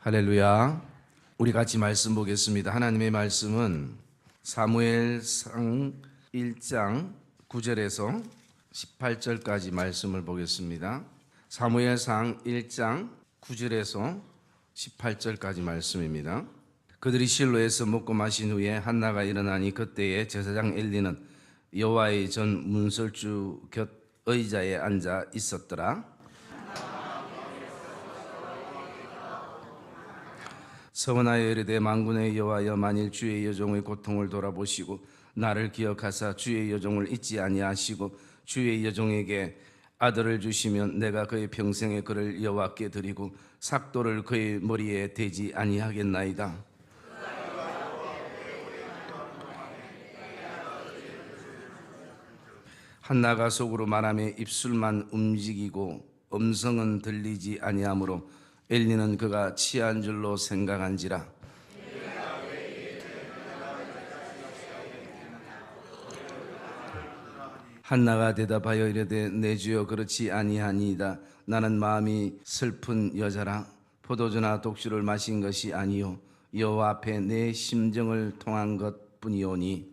할렐루야. 우리 같이 말씀 보겠습니다. 하나님의 말씀은 사무엘상 1장 9절에서 18절까지 말씀을 보겠습니다. 사무엘상 1장 9절에서 18절까지 말씀입니다. 그들이 실로에서 먹고 마신 후에 한나가 일어나니 그때에 제사장 엘리는 여호와의 전 문설주 곁 의자에 앉아 있었더라. 서원하여 이르되 만군의 여호와여, 만일 주의 여종의 고통을 돌아보시고 나를 기억하사 주의 여종을 잊지 아니하시고 주의 여종에게 아들을 주시면 내가 그의 평생에 그를 여호와께 드리고 삭도를 그의 머리에 대지 아니하겠나이다. 한나가 속으로 말하며 입술만 움직이고 음성은 들리지 아니하므로 엘리는 그가 취한 줄로 생각한지라. 한나가 대답하여 이르되 내 주여 그렇지 아니하니이다. 나는 마음이 슬픈 여자라. 포도주나 독주를 마신 것이 아니요 여호와 앞에 내 심정을 통한 것뿐이오니.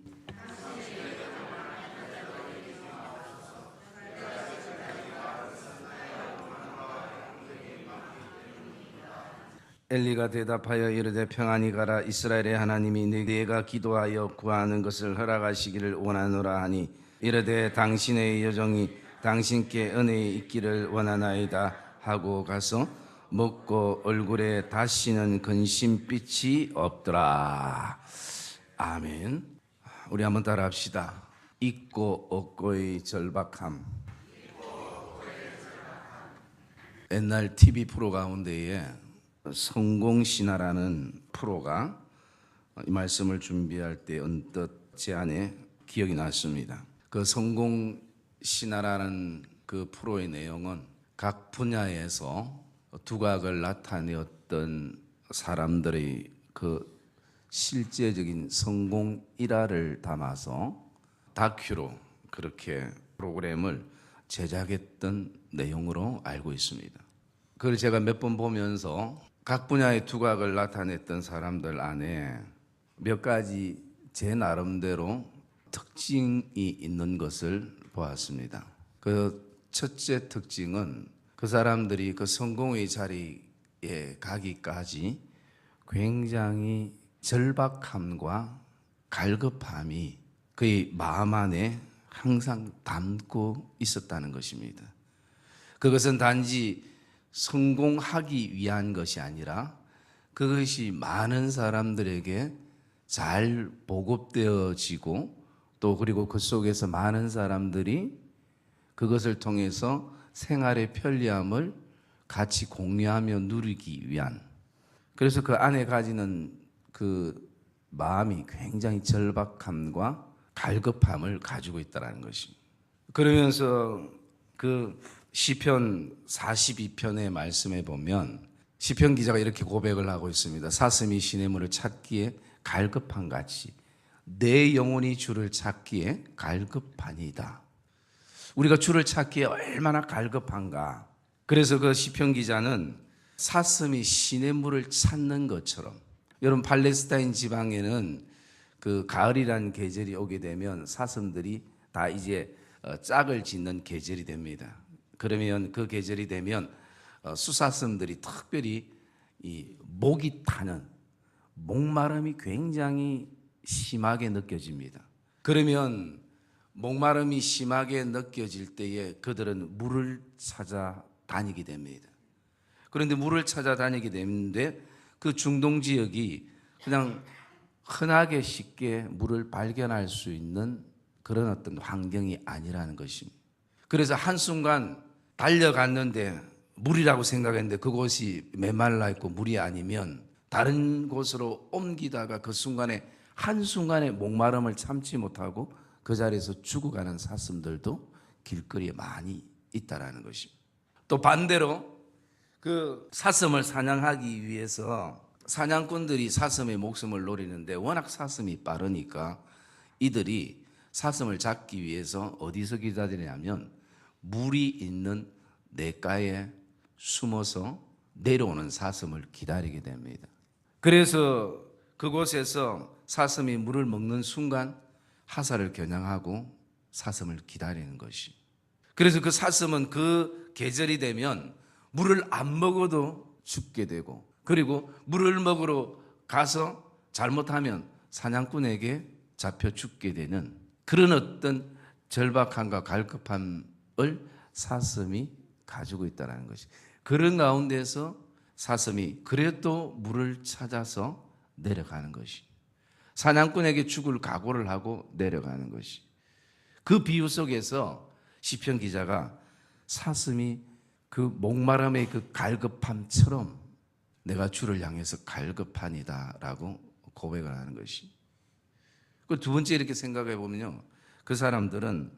엘리가 대답하여 이르되 평안히 가라. 이스라엘의 하나님이 네가 기도하여 구하는 것을 허락하시기를 원하노라 하니 이르되 당신의 여종이 당신께 은혜에 있기를 원하나이다 하고 가서 먹고 얼굴에 다시는 근심빛이 없더라. 아멘. 우리 한번 따라합시다. 있고 없고의 절박함. 옛날 TV 프로 가운데에 성공신화라는 프로가 이 말씀을 준비할 때 언뜻 제 안에 기억이 났습니다. 그 성공신화라는 그 프로의 내용은 각 분야에서 두각을 나타내었던 사람들의 그 실제적인 성공 일화를 담아서 다큐로 그렇게 프로그램을 제작했던 내용으로 알고 있습니다. 그걸 제가 몇 번 보면서 각 분야의 두각을 나타냈던 사람들 안에 몇 가지 제 나름대로 특징이 있는 것을 보았습니다. 그 첫째 특징은 그 사람들이 그 성공의 자리에 가기까지 굉장히 절박함과 갈급함이 그의 마음 안에 항상 담고 있었다는 것입니다. 그것은 단지 성공하기 위한 것이 아니라 그것이 많은 사람들에게 잘 보급되어지고 또 그리고 그 속에서 많은 사람들이 그것을 통해서 생활의 편리함을 같이 공유하며 누리기 위한, 그래서 그 안에 가지는 그 마음이 굉장히 절박함과 갈급함을 가지고 있다는 것입니다. 그러면서 그 시편 42편의 말씀에 보면 시편 기자가 이렇게 고백을 하고 있습니다. 사슴이 시냇물을 찾기에 갈급한 같이 내 영혼이 주를 찾기에 갈급하니이다. 우리가 주를 찾기에 얼마나 갈급한가. 그래서 그 시편 기자는 사슴이 시냇물을 찾는 것처럼, 여러분 팔레스타인 지방에는 그 가을이라는 계절이 오게 되면 사슴들이 다 이제 짝을 짓는 계절이 됩니다. 그러면 그 계절이 되면 수사슴들이 특별히 이 목이 타는 목마름이 굉장히 심하게 느껴집니다. 그러면 목마름이 심하게 느껴질 때에 그들은 물을 찾아 다니게 됩니다. 그런데 물을 찾아 다니게 되는데 그 중동 지역이 그냥 흔하게 쉽게 물을 발견할 수 있는 그런 어떤 환경이 아니라는 것입니다. 그래서 한순간 달려갔는데 물이라고 생각했는데 그곳이 메말라 있고 물이 아니면 다른 곳으로 옮기다가 그 순간에 한순간에 목마름을 참지 못하고 그 자리에서 죽어가는 사슴들도 길거리에 많이 있다라는 것입니다. 또 반대로 그 사슴을 사냥하기 위해서 사냥꾼들이 사슴의 목숨을 노리는데 워낙 사슴이 빠르니까 이들이 사슴을 잡기 위해서 어디서 기다리냐면 물이 있는 냇가에 숨어서 내려오는 사슴을 기다리게 됩니다. 그래서 그곳에서 사슴이 물을 먹는 순간 하사를 겨냥하고 사슴을 기다리는 것이. 그래서 그 사슴은 그 계절이 되면 물을 안 먹어도 죽게 되고, 그리고 물을 먹으러 가서 잘못하면 사냥꾼에게 잡혀 죽게 되는 그런 어떤 절박함과 갈급함을 사슴이 가지고 있다는 것이. 그런 가운데서 사슴이 그래도 물을 찾아서 내려가는 것이. 사냥꾼에게 죽을 각오를 하고 내려가는 것이. 그 비유 속에서 시편 기자가 사슴이 그 목마름의 그 갈급함처럼 내가 주를 향해서 갈급하니다라고 고백을 하는 것이. 그 두 번째 이렇게 생각해 보면요, 그 사람들은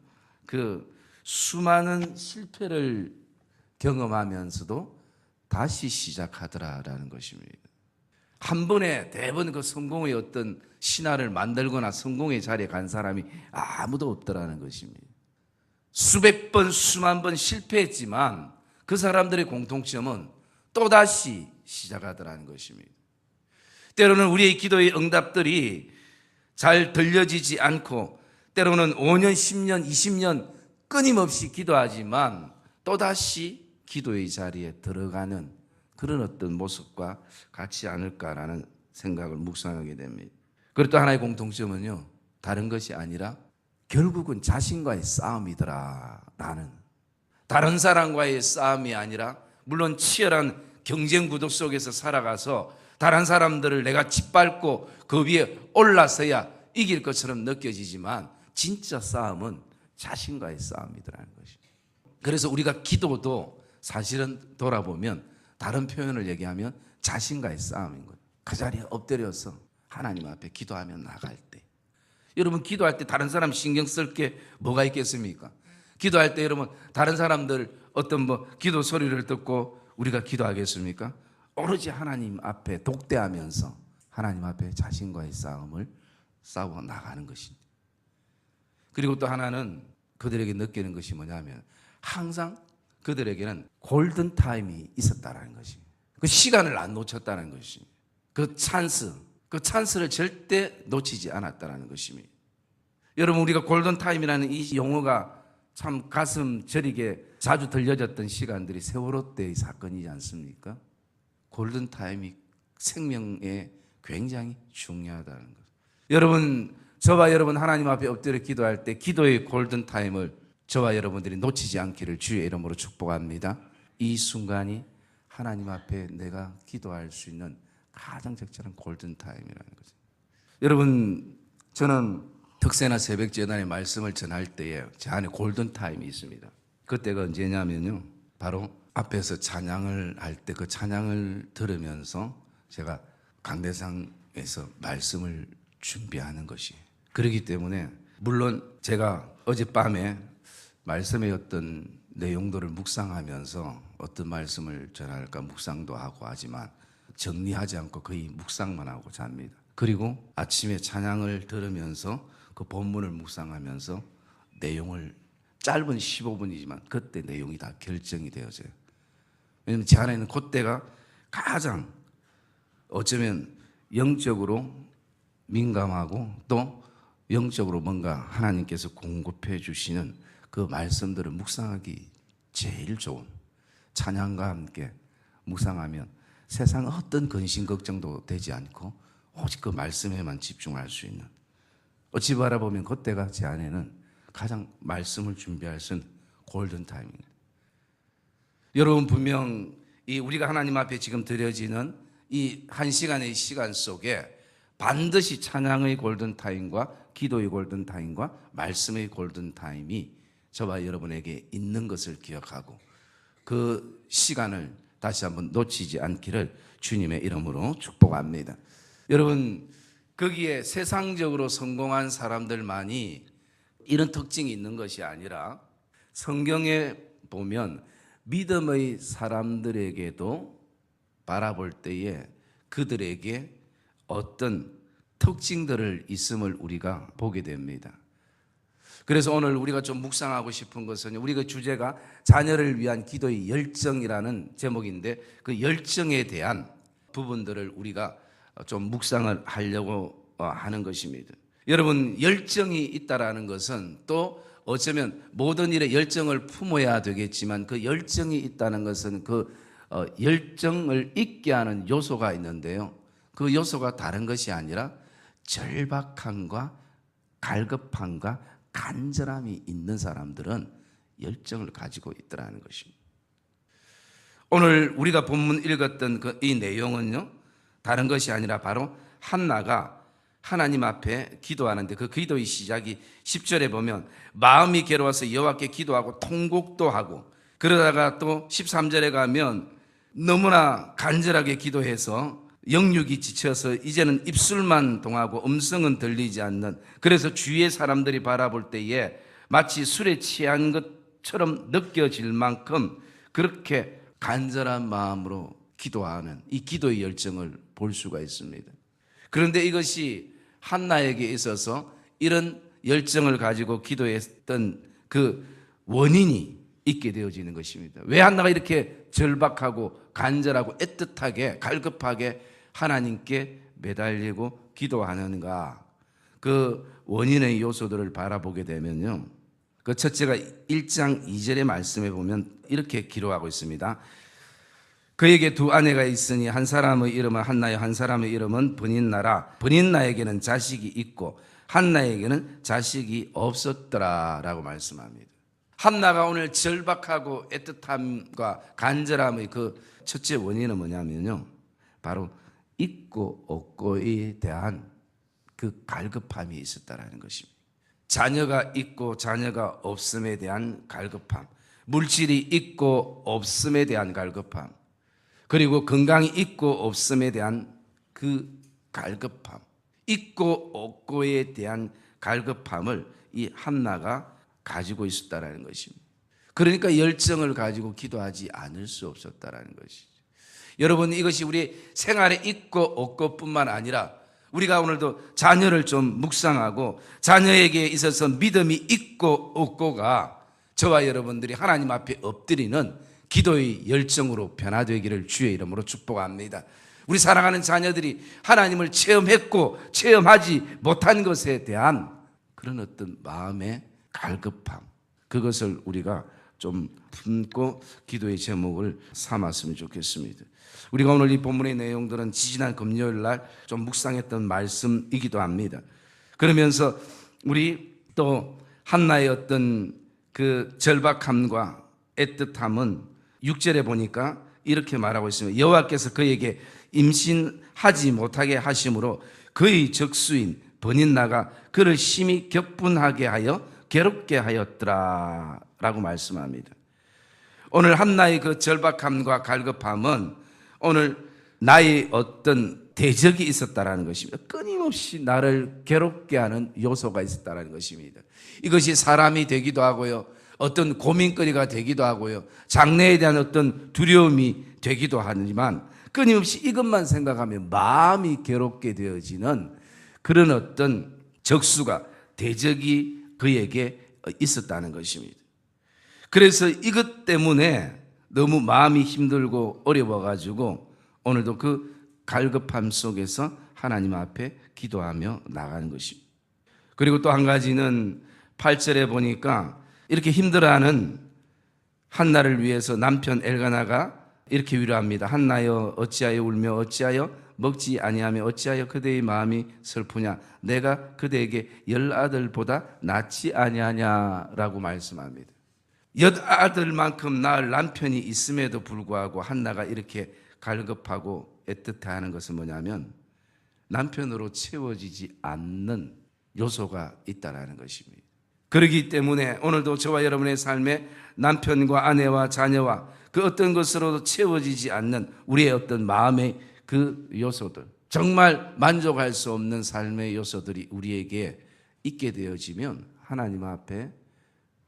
그 수많은 실패를 경험하면서도 다시 시작하더라라는 것입니다. 한 번에 대번 그 성공의 어떤 신화를 만들거나 성공의 자리에 간 사람이 아무도 없더라는 것입니다. 수백 번, 수만 번 실패했지만 그 사람들의 공통점은 또다시 시작하더라는 것입니다. 때로는 우리의 기도의 응답들이 잘 들려지지 않고 때로는 5년, 10년, 20년 끊임없이 기도하지만 또다시 기도의 자리에 들어가는 그런 어떤 모습과 같지 않을까라는 생각을 묵상하게 됩니다. 그리고 또 하나의 공통점은요, 다른 것이 아니라 결국은 자신과의 싸움이더라라는, 다른 사람과의 싸움이 아니라, 물론 치열한 경쟁 구도 속에서 살아가서 다른 사람들을 내가 짓밟고 그 위에 올라서야 이길 것처럼 느껴지지만 진짜 싸움은 자신과의 싸움이더라는 것입니다. 그래서 우리가 기도도 사실은 돌아보면 다른 표현을 얘기하면 자신과의 싸움인 거예요. 그 자리에 엎드려서 하나님 앞에 기도하며 나갈 때, 여러분 기도할 때 다른 사람 신경 쓸 게 뭐가 있겠습니까? 기도할 때 여러분 다른 사람들 어떤 기도 소리를 듣고 우리가 기도하겠습니까? 오로지 하나님 앞에 독대하면서 하나님 앞에 자신과의 싸움을 싸워 나가는 것입니다. 그리고 또 하나는 그들에게 느끼는 것이 뭐냐면 항상 그들에게는 골든 타임이 있었다는 것입니다. 그 시간을 안 놓쳤다는 것입니다. 그 찬스를 절대 놓치지 않았다는 것입니다. 여러분 우리가 골든 타임이라는 이 용어가 참 가슴 저리게 자주 들려졌던 시간들이 세월호 때의 사건이지 않습니까? 골든 타임이 생명에 굉장히 중요하다는 것. 여러분, 저와 여러분 하나님 앞에 엎드려 기도할 때 기도의 골든 타임을 저와 여러분들이 놓치지 않기를 주의 이름으로 축복합니다. 이 순간이 하나님 앞에 내가 기도할 수 있는 가장 적절한 골든 타임이라는 거죠. 여러분, 저는 특세나 새벽 제단의 말씀을 전할 때에 제 안에 골든 타임이 있습니다. 그때가 언제냐면요, 바로 앞에서 찬양을 할 때 그 찬양을 들으면서 제가 강대상에서 말씀을 준비하는 것이. 그렇기 때문에 물론 제가 어젯밤에 말씀의 어떤 내용들을 묵상하면서 어떤 말씀을 전할까 묵상도 하고 하지만 정리하지 않고 거의 묵상만 하고 잡니다. 그리고 아침에 찬양을 들으면서 그 본문을 묵상하면서 내용을 짧은 15분이지만 그때 내용이 다 결정이 되어져요. 왜냐하면 제 안에는 그때가 가장 어쩌면 영적으로 민감하고 또 영적으로 뭔가 하나님께서 공급해 주시는 그 말씀들을 묵상하기 제일 좋은, 찬양과 함께 묵상하면 세상 어떤 근심 걱정도 되지 않고 오직 그 말씀에만 집중할 수 있는, 어찌 바라보면 그때가 제 안에는 가장 말씀을 준비할 수 있는 골든 타임입니다. 여러분 분명 이 우리가 하나님 앞에 지금 드려지는 이 한 시간의 시간 속에 반드시 찬양의 골든 타임과 기도의 골든 타임과 말씀의 골든 타임이 저와 여러분에게 있는 것을 기억하고 그 시간을 다시 한번 놓치지 않기를 주님의 이름으로 축복합니다. 여러분, 거기에 세상적으로 성공한 사람들만이 이런 특징이 있는 것이 아니라 성경에 보면 믿음의 사람들에게도 바라볼 때에 그들에게 어떤 특징들을 있음을 우리가 보게 됩니다. 그래서 오늘 우리가 좀 묵상하고 싶은 것은 우리가 주제가 자녀를 위한 기도의 열정이라는 제목인데 그 열정에 대한 부분들을 우리가 좀 묵상을 하려고 하는 것입니다. 여러분, 열정이 있다라는 것은 또 어쩌면 모든 일에 열정을 품어야 되겠지만 그 열정이 있다는 것은 그 열정을 있게 하는 요소가 있는데요. 그 요소가 다른 것이 아니라 절박함과 갈급함과 간절함이 있는 사람들은 열정을 가지고 있더라는 것입니다. 오늘 우리가 본문 읽었던 이 내용은요, 다른 것이 아니라 바로 한나가 하나님 앞에 기도하는데 그 기도의 시작이 10절에 보면 마음이 괴로워서 여호와께 기도하고 통곡도 하고, 그러다가 또 13절에 가면 너무나 간절하게 기도해서 영육이 지쳐서 이제는 입술만 동하고 음성은 들리지 않는, 그래서 주위의 사람들이 바라볼 때에 마치 술에 취한 것처럼 느껴질 만큼 그렇게 간절한 마음으로 기도하는 이 기도의 열정을 볼 수가 있습니다. 그런데 이것이 한나에게 있어서 이런 열정을 가지고 기도했던 그 원인이 있게 되어지는 것입니다. 왜 한나가 이렇게 절박하고 간절하고 애틋하게 갈급하게 하나님께 매달리고 기도하는가? 그 원인의 요소들을 바라보게 되면요, 그 첫째가 1장 2절의 말씀에 보면 이렇게 기록하고 있습니다. 그에게 두 아내가 있으니 한 사람의 이름은 한나요, 한 사람의 이름은 브닌나라. 브닌나에게는 자식이 있고 한나에게는 자식이 없었더라 라고 말씀합니다. 한나가 오늘 절박하고 애틋함과 간절함의 그 첫째 원인은 뭐냐면요, 바로 있고 없고에 대한 그 갈급함이 있었다라는 것입니다. 자녀가 있고 자녀가 없음에 대한 갈급함, 물질이 있고 없음에 대한 갈급함, 그리고 건강이 있고 없음에 대한 그 갈급함, 있고 없고에 대한 갈급함을 이 한나가 가지고 있었다라는 것입니다. 그러니까 열정을 가지고 기도하지 않을 수 없었다라는 것이죠. 여러분, 이것이 우리 생활에 있고 없고뿐만 아니라 우리가 오늘도 자녀를 좀 묵상하고 자녀에게 있어서 믿음이 있고 없고가 저와 여러분들이 하나님 앞에 엎드리는 기도의 열정으로 변화되기를 주의 이름으로 축복합니다. 우리 사랑하는 자녀들이 하나님을 체험했고 체험하지 못한 것에 대한 그런 어떤 마음의 갈급함, 그것을 우리가 좀 품고 기도의 제목을 삼았으면 좋겠습니다. 우리가 오늘 이 본문의 내용들은 지지난 금요일 날 좀 묵상했던 말씀이기도 합니다. 그러면서 우리 또 한나의 어떤 그 절박함과 애틋함은 6절에 보니까 이렇게 말하고 있습니다. 여호와께서 그에게 임신하지 못하게 하심으로 그의 적수인 브닌나가 그를 심히 격분하게 하여 괴롭게 하였더라 라고 말씀합니다. 오늘 한나의 그 절박함과 갈급함은 오늘 나의 어떤 대적이 있었다라는 것입니다. 끊임없이 나를 괴롭게 하는 요소가 있었다라는 것입니다. 이것이 사람이 되기도 하고요, 어떤 고민거리가 되기도 하고요, 장래에 대한 어떤 두려움이 되기도 하지만 끊임없이 이것만 생각하면 마음이 괴롭게 되어지는 그런 어떤 적수가, 대적이 그에게 있었다는 것입니다. 그래서 이것 때문에 너무 마음이 힘들고 어려워가지고 오늘도 그 갈급함 속에서 하나님 앞에 기도하며 나가는 것입니다. 그리고 또 한 가지는 8절에 보니까 이렇게 힘들어하는 한나를 위해서 남편 엘가나가 이렇게 위로합니다. 한나여 어찌하여 울며 어찌하여 먹지 아니하며 어찌하여 그대의 마음이 슬프냐, 내가 그대에게 10아들보다 낫지 아니하냐라고 말씀합니다. 10아들만큼 낳을 남편이 있음에도 불구하고 한나가 이렇게 갈급하고 애틋해하는 것은 뭐냐면 남편으로 채워지지 않는 요소가 있다는 것입니다. 그렇기 때문에 오늘도 저와 여러분의 삶에 남편과 아내와 자녀와 그 어떤 것으로도 채워지지 않는 우리의 어떤 마음의 그 요소들, 정말 만족할 수 없는 삶의 요소들이 우리에게 있게 되어지면 하나님 앞에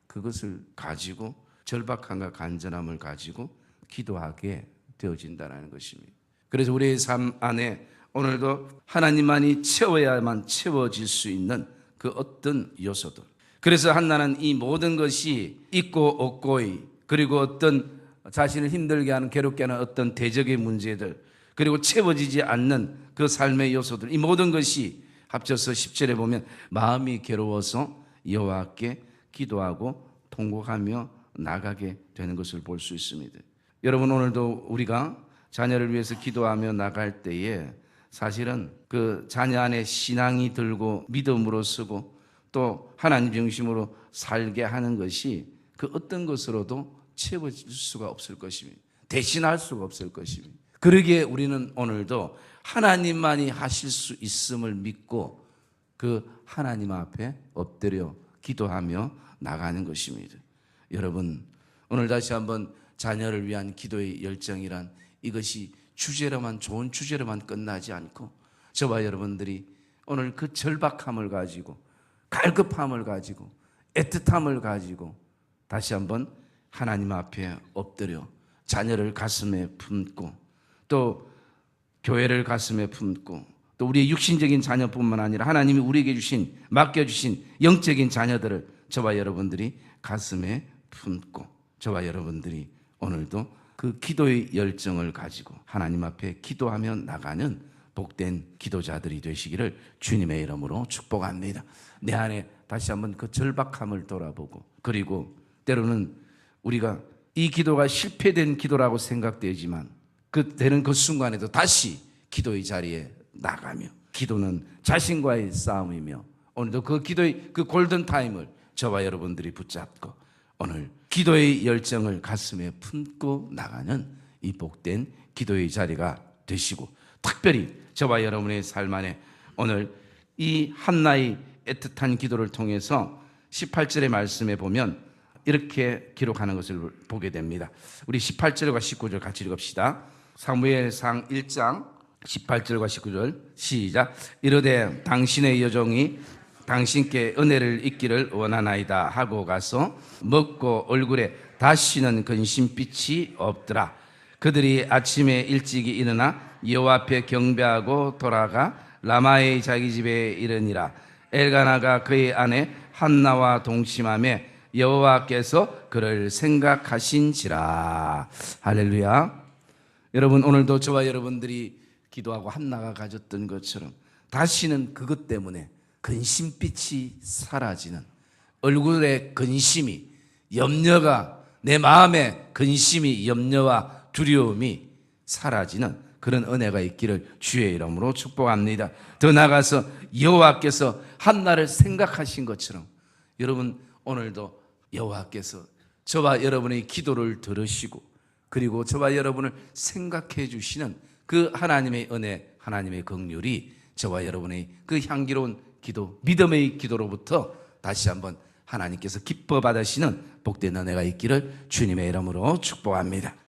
그것을 가지고 절박함과 간절함을 가지고 기도하게 되어진다는 것입니다. 그래서 우리의 삶 안에 오늘도 하나님만이 채워야만 채워질 수 있는 그 어떤 요소들, 그래서 한나는 이 모든 것이 있고 없고의, 그리고 어떤 자신을 힘들게 하는, 괴롭게 하는 어떤 대적의 문제들, 그리고 채워지지 않는 그 삶의 요소들, 이 모든 것이 합쳐서 10절에 보면 마음이 괴로워서 여호와께 기도하고 통곡하며 나가게 되는 것을 볼 수 있습니다. 여러분, 오늘도 우리가 자녀를 위해서 기도하며 나갈 때에 사실은 그 자녀 안에 신앙이 들고 믿음으로 쓰고 또 하나님 중심으로 살게 하는 것이 그 어떤 것으로도 채워질 수가 없을 것입니다. 대신할 수가 없을 것입니다. 그러기에 우리는 오늘도 하나님만이 하실 수 있음을 믿고 그 하나님 앞에 엎드려 기도하며 나가는 것입니다. 여러분, 오늘 다시 한번 자녀를 위한 기도의 열정이란 이것이 주제로만, 좋은 주제로만 끝나지 않고 저와 여러분들이 오늘 그 절박함을 가지고, 갈급함을 가지고, 애틋함을 가지고 다시 한번 하나님 앞에 엎드려 자녀를 가슴에 품고 또 교회를 가슴에 품고 또 우리의 육신적인 자녀뿐만 아니라 하나님이 우리에게 주신, 맡겨주신 영적인 자녀들을 저와 여러분들이 가슴에 품고 저와 여러분들이 오늘도 그 기도의 열정을 가지고 하나님 앞에 기도하며 나가는 복된 기도자들이 되시기를 주님의 이름으로 축복합니다. 내 안에 다시 한번 그 절박함을 돌아보고, 그리고 때로는 우리가 이 기도가 실패된 기도라고 생각되지만 그 되는 그 순간에도 다시 기도의 자리에 나가며, 기도는 자신과의 싸움이며 오늘도 그 기도의 그 골든타임을 저와 여러분들이 붙잡고 오늘 기도의 열정을 가슴에 품고 나가는 이 복된 기도의 자리가 되시고, 특별히 저와 여러분의 삶 안에 오늘 이 한나의 애틋한 기도를 통해서 18절의 말씀에 보면 이렇게 기록하는 것을 보게 됩니다. 우리 18절과 19절 같이 읽읍시다. 사무엘상 1장 18절과 19절 시작. 이르되 당신의 여종이 당신께 은혜를 잊기를 원하나이다 하고 가서 먹고 얼굴에 다시는 근심빛이 없더라. 그들이 아침에 일찍이 일어나 여호와 앞에 경배하고 돌아가 라마의 자기 집에 이르니라. 엘가나가 그의 아내 한나와 동침하며 여호와께서 그를 생각하신지라. 할렐루야. 여러분, 오늘도 저와 여러분들이 기도하고 한나가 가졌던 것처럼 다시는 그것 때문에 근심빛이 사라지는, 얼굴에 근심이, 염려가, 내 마음에 근심이, 염려와 두려움이 사라지는 그런 은혜가 있기를 주의 이름으로 축복합니다. 더 나아가서 여호와께서 한나를 생각하신 것처럼 여러분, 오늘도 여호와께서 저와 여러분의 기도를 들으시고 그리고 저와 여러분을 생각해 주시는 그 하나님의 은혜, 하나님의 긍휼이 저와 여러분의 그 향기로운 기도, 믿음의 기도로부터 다시 한번 하나님께서 기뻐 받으시는 복된 은혜가 있기를 주님의 이름으로 축복합니다.